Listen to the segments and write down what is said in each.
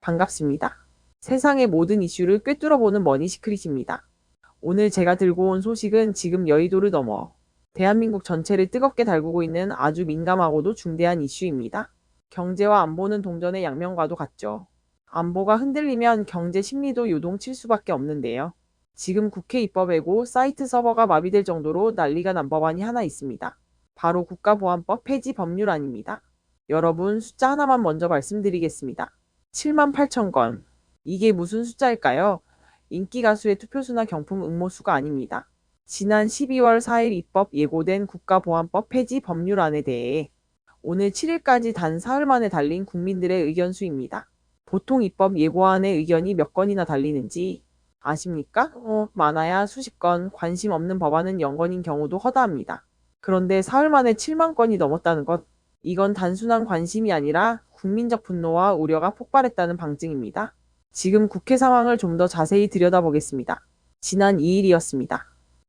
반갑습니다. 세상의 모든 이슈를 꿰뚫어보는 머니시크릿입니다. 오늘 제가 들고 온 소식은 지금 여의도를 넘어 대한민국 전체를 뜨겁게 달구고 있는 아주 민감하고도 중대한 이슈입니다. 경제와 안보는 동전의 양면과도 같죠. 안보가 흔들리면 경제 심리도 요동칠 수밖에 없는데요. 지금 국회 입법회고 사이트 서버가 마비될 정도로 난리가 난 법안이 하나 있습니다. 바로 국가보안법 폐지 법률안입니다. 여러분, 숫자 하나만 먼저 말씀드리겠습니다. 7만 8천 건. 이게 무슨 숫자일까요? 인기 가수의 투표수나 경품 응모수가 아닙니다. 지난 12월 4일 입법 예고된 국가보안법 폐지 법률안에 대해 오늘 7일까지 단 사흘 만에 달린 국민들의 의견수입니다. 보통 입법 예고안의 의견이 몇 건이나 달리는지 아십니까? 많아야 수십 건, 관심 없는 법안은 0건인 경우도 허다합니다. 그런데 사흘 만에 7만 건이 넘었다는 것, 이건 단순한 관심이 아니라 국민적 분노와 우려가 폭발했다는 방증입니다. 지금 국회 상황을 좀 더 자세히 들여다보겠습니다. 지난 2일이었습니다.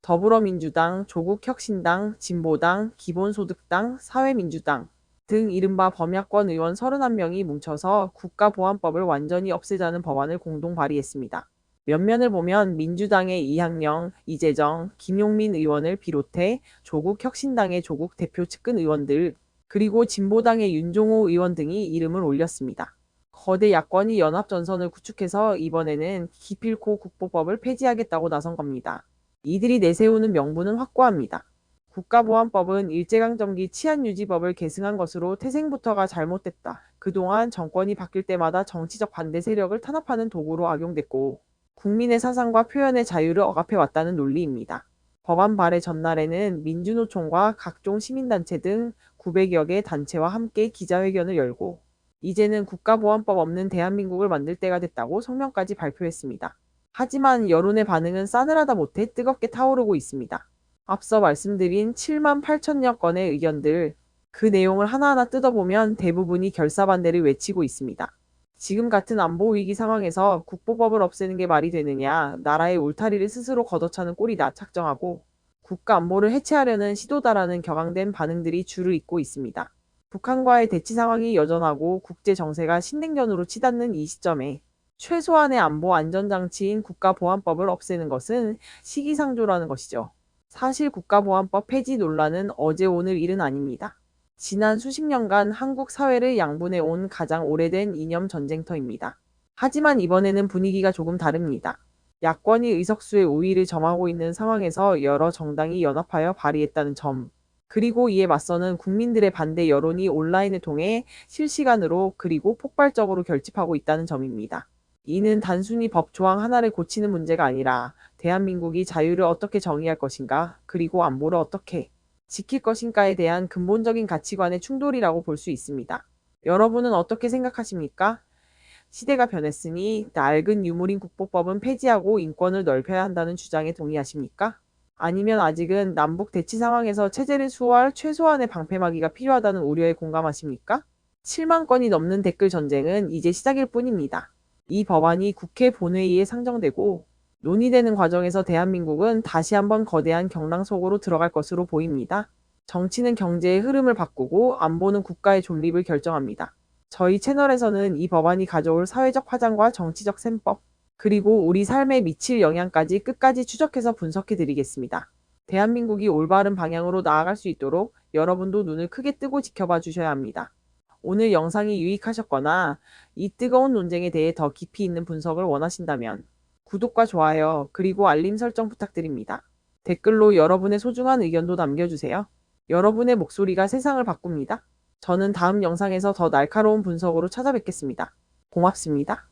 더불어민주당, 조국혁신당, 진보당, 기본소득당, 사회민주당 등 이른바 범야권 의원 31명이 뭉쳐서 국가보안법을 완전히 없애자는 법안을 공동 발의했습니다. 면면을 보면 민주당의 이학영, 이재정, 김용민 의원을 비롯해 조국혁신당의 조국 대표 측근 의원들, 그리고 진보당의 윤종호 의원 등이 이름을 올렸습니다. 거대 야권이 연합전선을 구축해서 이번에는 기필코 국보법을 폐지하겠다고 나선 겁니다. 이들이 내세우는 명분은 확고합니다. 국가보안법은 일제강점기 치안유지법을 계승한 것으로 태생부터가 잘못됐다. 그동안 정권이 바뀔 때마다 정치적 반대 세력을 탄압하는 도구로 악용됐고 국민의 사상과 표현의 자유를 억압해왔다는 논리입니다. 법안 발의 전날에는 민주노총과 각종 시민단체 등 900여 개 단체와 함께 기자회견을 열고 이제는 국가보안법 없는 대한민국을 만들 때가 됐다고 성명까지 발표했습니다. 하지만 여론의 반응은 싸늘하다 못해 뜨겁게 타오르고 있습니다. 앞서 말씀드린 7만 8천여 건의 의견들, 그 내용을 하나하나 뜯어보면 대부분이 결사반대를 외치고 있습니다. 지금 같은 안보 위기 상황에서 국보법을 없애는 게 말이 되느냐, 나라의 울타리를 스스로 걷어차는 꼴이다 착정하고 국가 안보를 해체하려는 시도다라는 격앙된 반응들이 줄을 잇고 있습니다. 북한과의 대치 상황이 여전하고 국제 정세가 신냉전으로 치닫는 이 시점에 최소한의 안보 안전장치인 국가보안법을 없애는 것은 시기상조라는 것이죠. 사실 국가보안법 폐지 논란은 어제 오늘 일은 아닙니다. 지난 수십 년간 한국 사회를 양분해 온 가장 오래된 이념 전쟁터입니다. 하지만 이번에는 분위기가 조금 다릅니다. 야권이 의석수의 우위를 점하고 있는 상황에서 여러 정당이 연합하여 발의했다는 점, 그리고 이에 맞서는 국민들의 반대 여론이 온라인을 통해 실시간으로 그리고 폭발적으로 결집하고 있다는 점입니다. 이는 단순히 법 조항 하나를 고치는 문제가 아니라 대한민국이 자유를 어떻게 정의할 것인가, 그리고 안보를 어떻게 지킬 것인가에 대한 근본적인 가치관의 충돌이라고 볼 수 있습니다. 여러분은 어떻게 생각하십니까? 시대가 변했으니 낡은 유물인 국보법은 폐지하고 인권을 넓혀야 한다는 주장에 동의하십니까? 아니면 아직은 남북 대치 상황에서 체제를 수호할 최소한의 방패막이가 필요하다는 우려에 공감하십니까? 7만 건이 넘는 댓글 전쟁은 이제 시작일 뿐입니다. 이 법안이 국회 본회의에 상정되고 논의되는 과정에서 대한민국은 다시 한번 거대한 경랑 속으로 들어갈 것으로 보입니다. 정치는 경제의 흐름을 바꾸고 안보는 국가의 존립을 결정합니다. 저희 채널에서는 이 법안이 가져올 사회적 파장과 정치적 셈법, 그리고 우리 삶에 미칠 영향까지 끝까지 추적해서 분석해 드리겠습니다. 대한민국이 올바른 방향으로 나아갈 수 있도록 여러분도 눈을 크게 뜨고 지켜봐 주셔야 합니다. 오늘 영상이 유익하셨거나 이 뜨거운 논쟁에 대해 더 깊이 있는 분석을 원하신다면 구독과 좋아요, 그리고 알림 설정 부탁드립니다. 댓글로 여러분의 소중한 의견도 남겨주세요. 여러분의 목소리가 세상을 바꿉니다. 저는 다음 영상에서 더 날카로운 분석으로 찾아뵙겠습니다. 고맙습니다.